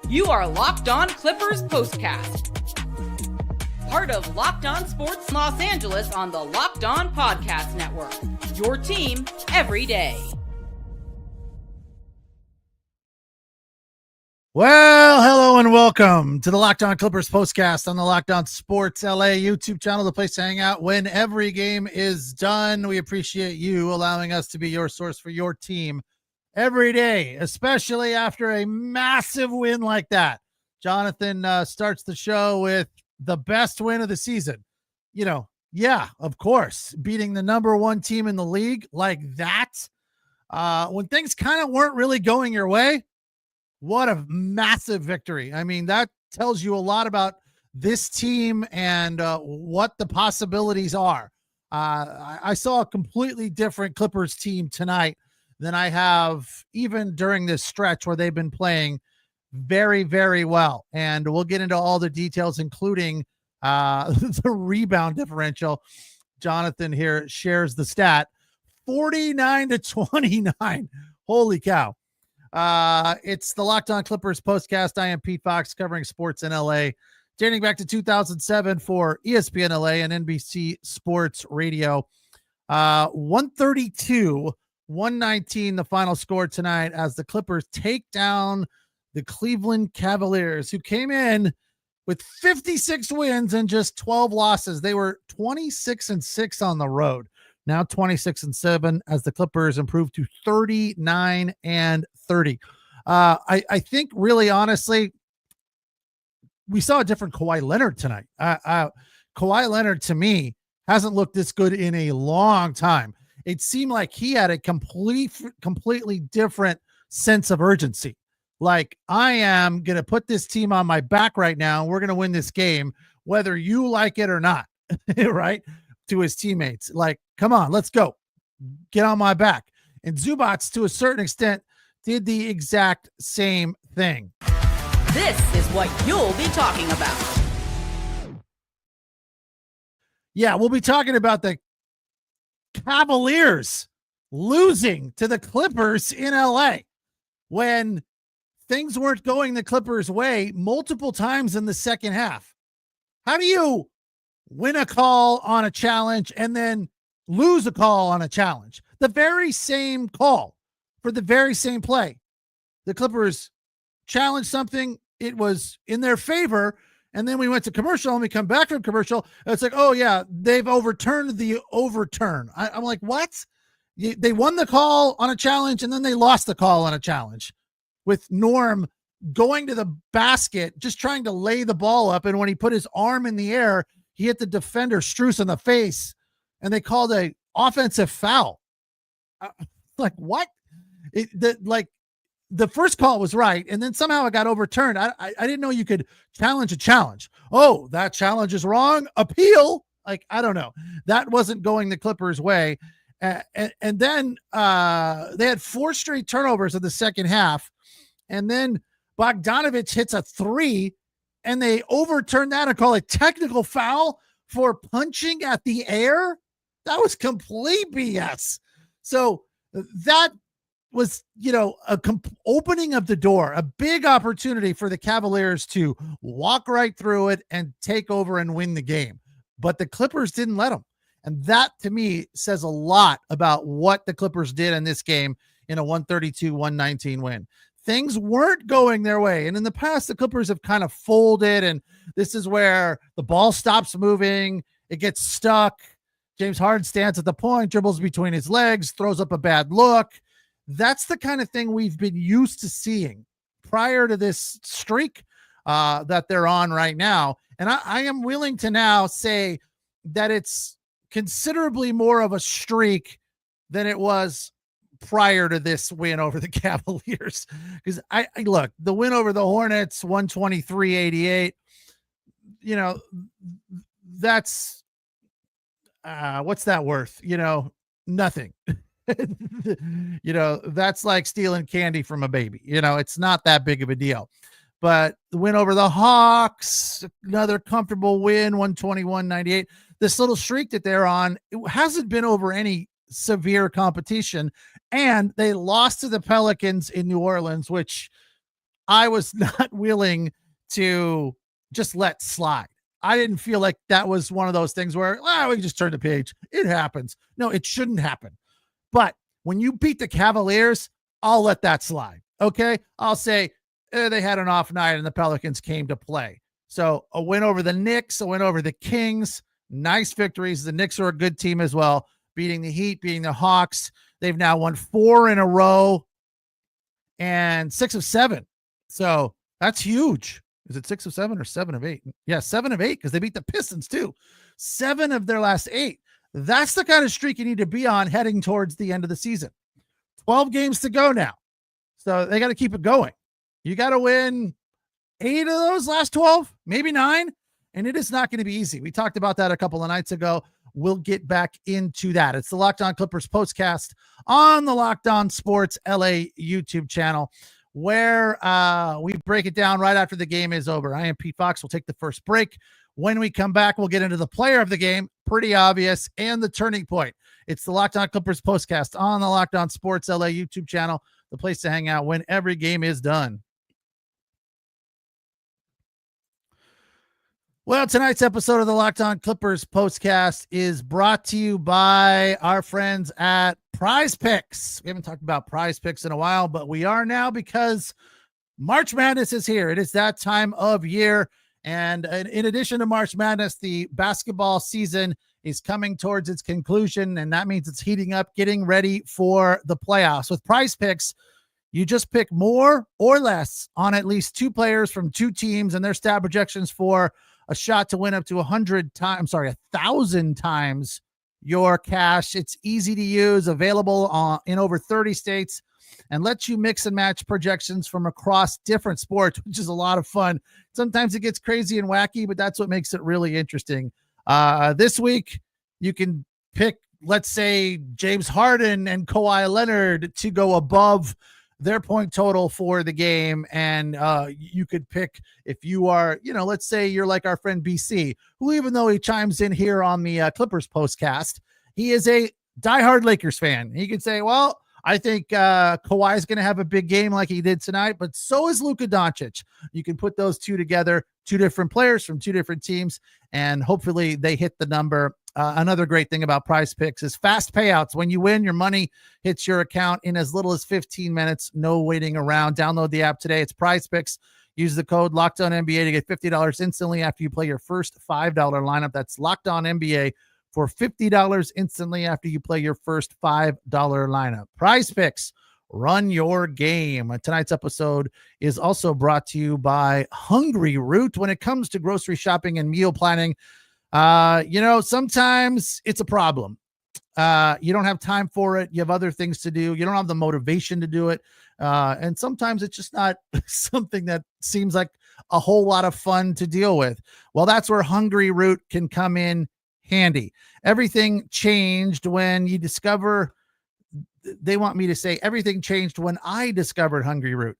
You are Locked On Clippers Postcast, part of Locked On Sports Los Angeles on the Locked On Podcast Network. Your team every day. Well, hello and welcome to the Locked On Clippers Postcast on the Locked On Sports LA YouTube channel, the place to hang out when every game is done. We appreciate you allowing us to be your source for your team every day, especially after a massive win like that. Jonathan starts the show with the best win of the season. Yeah, of course, beating the number one team in the league like that. When things kind of weren't really going your way, what a massive victory. I mean, that tells you a lot about this team and what the possibilities are. I saw a completely different Clippers team tonight than I have even during this stretch where they've been playing very, very well. And we'll get into all the details, including the rebound differential. Jonathan here shares the stat, 49-29. Holy cow. It's the Locked On Clippers Postcast. I am Pete Fox, covering sports in LA, dating back to 2007 for ESPN LA and NBC Sports Radio. 132-119, the final score tonight as the Clippers take down the Cleveland Cavaliers, who came in with 56 wins and just 12 losses. They were 26-6 on the road. Now 26-7 as the Clippers improve to 39-30. I think really honestly, we saw a different Kawhi Leonard tonight. Kawhi Leonard to me hasn't looked this good in a long time. It seemed like he had a completely different sense of urgency. Like, I am going to put this team on my back right now. We're going to win this game, whether you like it or not. Right? To his teammates, like, come on, let's go, get on my back. And Zubac, to a certain extent, did the exact same thing. This is what you'll be talking about. Yeah, we'll be talking about the Cavaliers losing to the Clippers in LA when things weren't going the Clippers' way multiple times in the second half. How do you win a call on a challenge and then lose a call on a challenge? The very same call for the very same play. The Clippers challenged something, it was in their favor, and then we went to commercial and we come back from commercial. And it's like, oh yeah, they've overturned the overturn. I'm like, what? They won the call on a challenge and then they lost the call on a challenge, with Norm going to the basket, just trying to lay the ball up. And when he put his arm in the air, he hit the defender Strus in the face, and they called a offensive foul. Like, what? The first call was right, and then somehow it got overturned. I didn't know you could challenge a challenge. Oh, that challenge is wrong. Appeal. Like, I don't know. That wasn't going the Clippers' way. And then they had 4 straight turnovers in the second half, and then Bogdanovich hits a 3, and they overturn that and call it technical foul for punching at the air. That was complete BS. So that was, opening of the door, a big opportunity for the Cavaliers to walk right through it and take over and win the game. But the Clippers didn't let them. And that, to me, says a lot about what the Clippers did in this game in a 132-119 win. Things weren't going their way. And in the past, the Clippers have kind of folded, and this is where the ball stops moving. It gets stuck. James Harden stands at the point, dribbles between his legs, throws up a bad look. That's the kind of thing we've been used to seeing prior to this streak that they're on right now. And I am willing to now say that it's considerably more of a streak than it was prior to this win over the Cavaliers. Because I look, the win over the Hornets, 123-88, that's what's that worth? Nothing. That's like stealing candy from a baby. It's not that big of a deal. But the win over the Hawks, another comfortable win, 121-98. This little streak that they're on, it hasn't been over any severe competition. And they lost to the Pelicans in New Orleans, which I was not willing to just let slide. I didn't feel like that was one of those things where, we can just turn the page. It happens. No, it shouldn't happen. But when you beat the Cavaliers, I'll let that slide. Okay. I'll say they had an off night and the Pelicans came to play. So a win over the Knicks, a win over the Kings, nice victories. The Knicks are a good team as well, beating the Heat, beating the Hawks. They've now won 4 in a row and 6 of 7. So that's huge. Is it 6 of 7 or 7 of 8? Yeah, 7 of 8 because they beat the Pistons too. 7 of their last 8. That's the kind of streak you need to be on heading towards the end of the season. 12 games to go now. So they got to keep it going. You got to win 8 of those last 12, maybe 9. And it is not going to be easy. We talked about that a couple of nights ago. We'll get back into that. It's the Locked On Clippers postcast on the Locked On Sports LA YouTube channel, where we break it down right after the game is over. I am Pete Fox. We'll take the first break. When we come back, we'll get into the player of the game, pretty obvious, and the turning point. It's the Locked On Clippers postcast on the Locked On Sports LA YouTube channel, the place to hang out when every game is done. Well, tonight's episode of the Locked On Clippers postcast is brought to you by our friends at Prizepicks. We haven't talked about Prizepicks in a while, but we are now because March Madness is here. It is that time of year. And in addition to March Madness, the basketball season is coming towards its conclusion, and that means it's heating up, getting ready for the playoffs. With Prizepicks, you just pick more or less on at least 2 players from 2 teams and their stat projections for a shot to win up to 1,000 times your cash. It's easy to use, available in over 30 states, and lets you mix and match projections from across different sports, which is a lot of fun. Sometimes it gets crazy and wacky, but that's what makes it really interesting. This week, you can pick, let's say, James Harden and Kawhi Leonard to go above their point total for the game. And you could pick, if you are, let's say you're like our friend BC, who, even though he chimes in here on the Clippers postcast, he is a diehard Lakers fan. He could say, well, I think Kawhi is going to have a big game like he did tonight, but so is Luka Doncic. You can put those 2 together, 2 different players from 2 different teams, and hopefully they hit the number. Another great thing about Prizepicks is fast payouts. When you win, your money hits your account in as little as 15 minutes. No waiting around. Download the app today. It's Prizepicks. Use the code LOCKEDONNBA to get $50 instantly after you play your first $5 lineup. That's LOCKEDONNBA for $50 instantly after you play your first $5 lineup. Prizepicks, run your game. Tonight's episode is also brought to you by Hungryroot. When it comes to grocery shopping and meal planning, sometimes it's a problem. You don't have time for it. You have other things to do. You don't have the motivation to do it. And sometimes it's just not something that seems like a whole lot of fun to deal with. Well, that's where Hungryroot can come in handy. Everything changed when you discover, they want me to say everything changed when I discovered Hungryroot.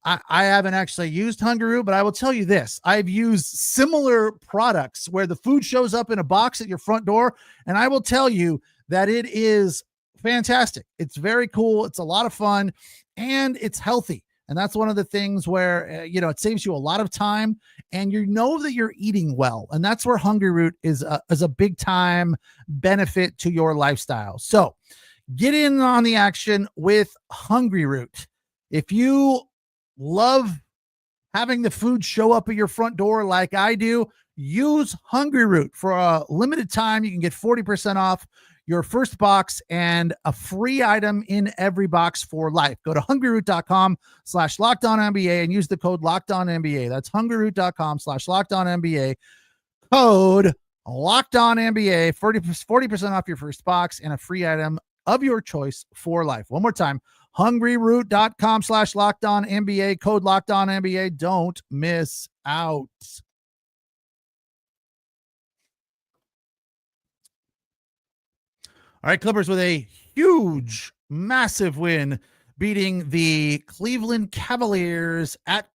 I haven't actually used Hungryroot, but I will tell you this. I've used similar products where the food shows up in a box at your front door, and I will tell you that it is fantastic. It's very cool. It's a lot of fun, and it's healthy. And that's one of the things where, it saves you a lot of time, and you know that you're eating well. And that's where Hungryroot is a big time benefit to your lifestyle. So get in on the action with Hungryroot. If you love having the food show up at your front door like I do, use Hungryroot. For a limited time, you can get 40% off your first box and a free item in every box for life. Go to hungryroot.com/LockedOnNBA and use the code LockedOnNBA. That's hungryroot.com/LockedOnNBA. Code LockedOnNBA, 40% off your first box and a free item of your choice for life. One more time, hungryroot.com/LockedOnNBA, code LockedOnNBA. Don't miss out. All right, Clippers with a huge, massive win, beating the Cleveland Cavaliers at,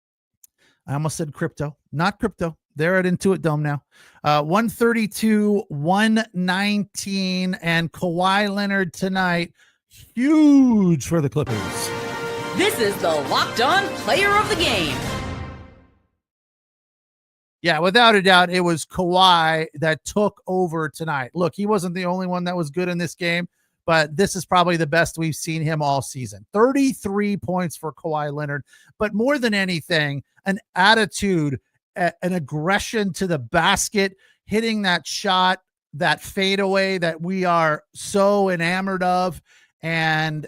I almost said crypto, not crypto. They're at Intuit Dome now. 132-119, and Kawhi Leonard tonight, huge for the Clippers. This is the Locked On Player of the Game. Yeah, without a doubt, it was Kawhi that took over tonight. Look, he wasn't the only one that was good in this game, but this is probably the best we've seen him all season. 33 points for Kawhi Leonard, but more than anything, an attitude, an aggression to the basket, hitting that shot, that fadeaway that we are so enamored of, and,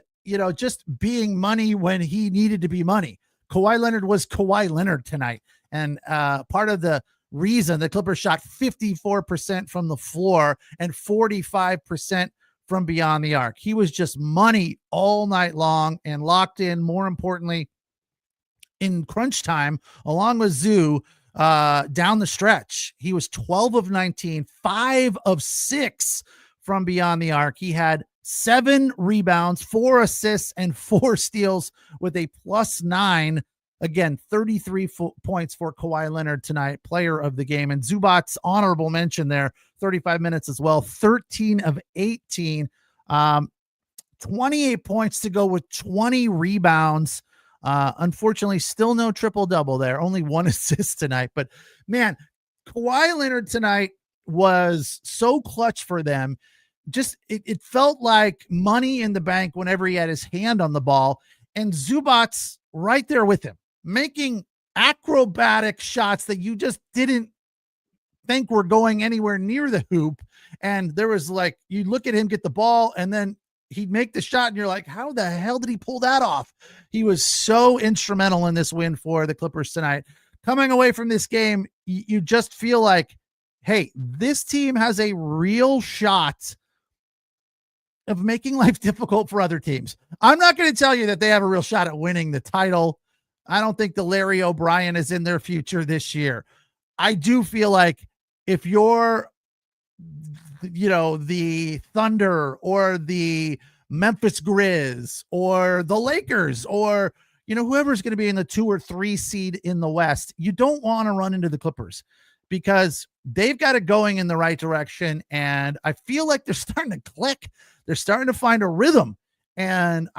just being money when he needed to be money. Kawhi Leonard was Kawhi Leonard tonight. And part of the reason the Clippers shot 54% from the floor and 45% from beyond the arc. He was just money all night long and locked in, more importantly, in crunch time, along with Zoo down the stretch. He was 12 of 19, 5 of 6 from beyond the arc. He had 7 rebounds, 4 assists, and 4 steals with a +9. Again, 33 points for Kawhi Leonard tonight, player of the game. And Zubac's honorable mention there, 35 minutes as well, 13 of 18, 28 points to go with 20 rebounds. Unfortunately, still no triple-double there, only 1 assist tonight. But, man, Kawhi Leonard tonight was so clutch for them. Just it felt like money in the bank whenever he had his hand on the ball. And Zubac's right there with him, making acrobatic shots that you just didn't think were going anywhere near the hoop. And there was you look at him get the ball and then he'd make the shot and you're like, how the hell did he pull that off? He was so instrumental in this win for the Clippers tonight. Coming away from this game, you just feel like, hey, this team has a real shot of making life difficult for other teams. I'm not going to tell you that they have a real shot at winning the title. I don't think the Larry O'Brien is in their future this year. I do feel like if you're, the Thunder or the Memphis Grizz or the Lakers or, whoever's going to be in the 2 or 3 seed in the West, you don't want to run into the Clippers because they've got it going in the right direction. And I feel like they're starting to click. They're starting to find a rhythm. And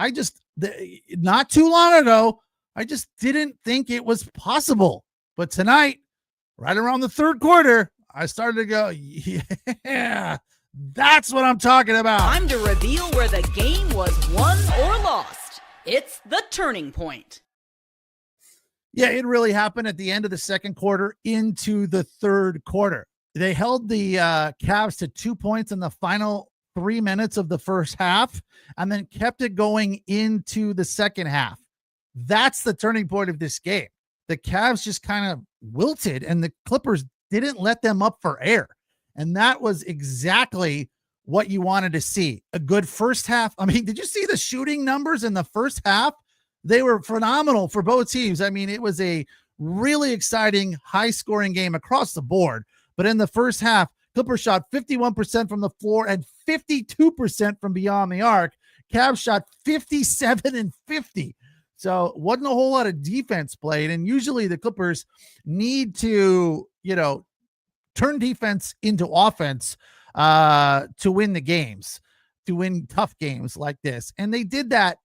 not too long ago, I just didn't think it was possible. But tonight, right around the third quarter, I started to go, yeah, that's what I'm talking about. Time to reveal where the game was won or lost. It's the turning point. Yeah, it really happened at the end of the second quarter into the third quarter. They held the Cavs to 2 points in the final 3 minutes of the first half and then kept it going into the second half. That's the turning point of this game. The Cavs just kind of wilted and the Clippers didn't let them up for air. And that was exactly what you wanted to see. A good first half. I mean, did you see the shooting numbers in the first half? They were phenomenal for both teams. I mean, it was a really exciting, high-scoring game across the board. But in the first half, Clippers shot 51% from the floor and 52% from beyond the arc. Cavs shot 57 and 50. So wasn't a whole lot of defense played. And usually the Clippers need to, turn defense into offense to win the games, to win tough games like this. And they did that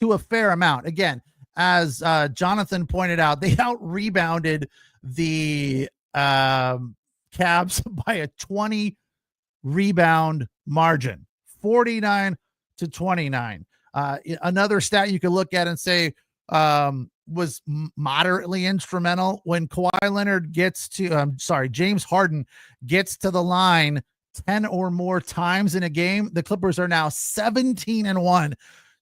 to a fair amount. Again, as Jonathan pointed out, they out-rebounded the Cavs by a 20 rebound margin, 49-29. Another stat you could look at and say was moderately instrumental when Kawhi Leonard James Harden gets to the line 10 or more times in a game. The Clippers are now 17-1.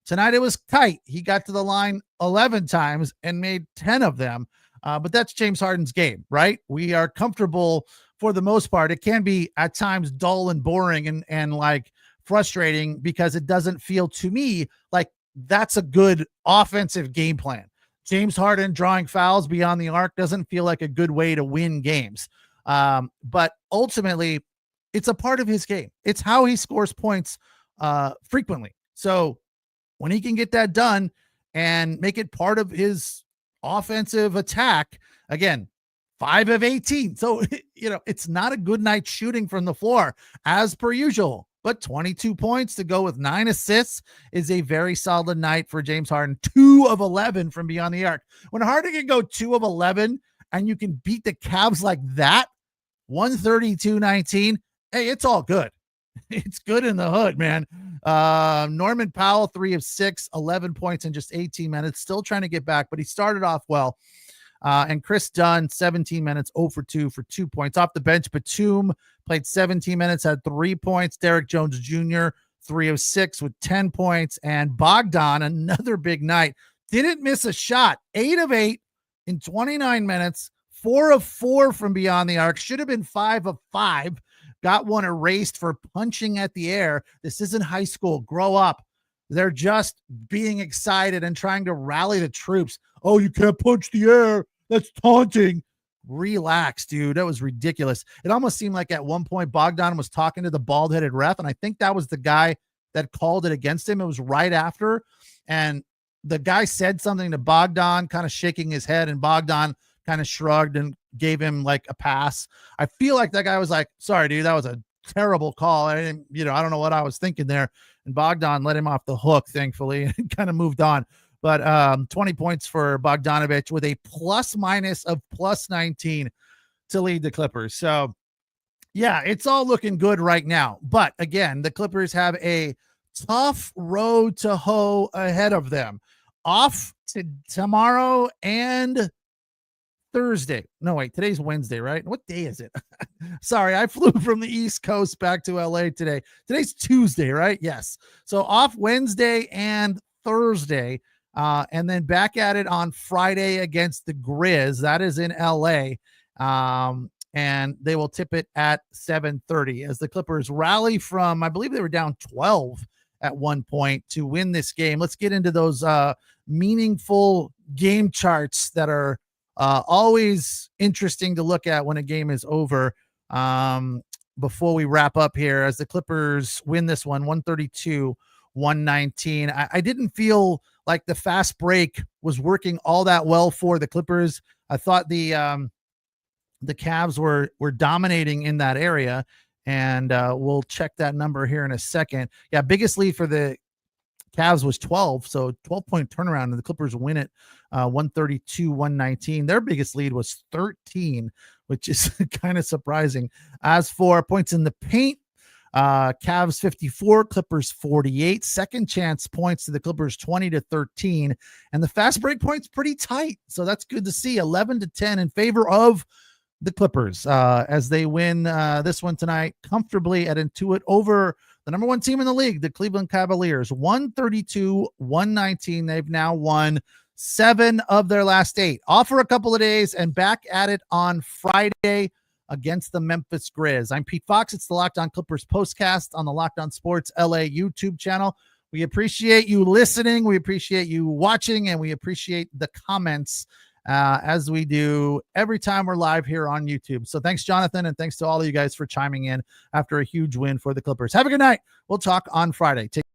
Tonight it was tight. He got to the line 11 times and made 10 of them. But that's James Harden's game, right? We are comfortable for the most part. It can be at times dull and boring and like frustrating because it doesn't feel to me like that's a good offensive game plan. James Harden drawing fouls beyond the arc doesn't feel like a good way to win games. But ultimately, it's a part of his game. It's how he scores points frequently. So when he can get that done and make it part of his offensive attack, again, 5 of 18. So, it's not a good night shooting from the floor as per usual, but 22 points to go with 9 assists is a very solid night for James Harden. 2 of 11 from beyond the arc. When Harden can go 2 of 11 and you can beat the Cavs like that, 132-19, hey, it's all good. It's good in the hood, man. Norman Powell, 3 of 6, 11 points in just 18 minutes, still trying to get back, but he started off well. And Chris Dunn, 17 minutes, 0 for 2 for 2 points. Off the bench, Batum played 17 minutes, had 3 points. Derrick Jones Jr., 3 of 6 with 10 points. And Bogdan, another big night, didn't miss a shot. 8 of 8 in 29 minutes, 4 of 4 from beyond the arc. Should have been 5 of 5. Got one erased for punching at the air. This isn't high school. Grow up. They're just being excited and trying to rally the troops. Oh, you can't punch the air. That's taunting. Relax, dude. That was ridiculous. It almost seemed like at one point Bogdan was talking to the bald-headed ref, and I think that was the guy that called it against him. It was right after, and the guy said something to Bogdan, kind of shaking his head, and Bogdan kind of shrugged and gave him like a pass. I feel like that guy was like, sorry, dude, that was a terrible call. I didn't, I don't know what I was thinking there. And Bogdan let him off the hook, thankfully, and kind of moved on. But 20 points for Bogdanovic with a plus-minus of plus 19 to lead the Clippers. So, yeah, it's all looking good right now. But, again, the Clippers have a tough road to hoe ahead of them. Off to tomorrow and Thursday. No, wait, today's Wednesday, right? What day is it? Sorry, I flew from the East Coast back to LA today. Today's Tuesday, right? Yes. So off Wednesday and Thursday, and then back at it on Friday against the Grizz. That is in LA. And they will tip it at 7:30 as the Clippers rally from, I believe they were down 12 at one point to win this game. Let's get into those meaningful game charts that are always interesting to look at when a game is over. Before we wrap up here, as the Clippers win this one, 132-119. I didn't feel like the fast break was working all that well for the Clippers. I thought the Cavs were dominating in that area, and we'll check that number here in a second. Yeah, biggest lead for the Cavs was 12, so 12-point turnaround, and the Clippers win it 132-119. Their biggest lead was 13, which is kind of surprising. As for points in the paint, Cavs 54, Clippers 48. Second chance points to the Clippers 20-13, and the fast break points pretty tight, so that's good to see. 11-10 in favor of the Clippers as they win this one tonight comfortably at Intuit over the number one team in the league, the Cleveland Cavaliers, 132-119. They've now won 7 of their last 8. Off for a couple of days and back at it on Friday against the Memphis Grizz. I'm Pete Fox. It's the Locked On Clippers postcast on the Locked On Sports LA YouTube channel. We appreciate you listening. We appreciate you watching, and we appreciate the comments as we do every time we're live here on YouTube. So thanks, Jonathan, and thanks to all of you guys for chiming in after a huge win for the Clippers. Have a good night. We'll talk on Friday. Take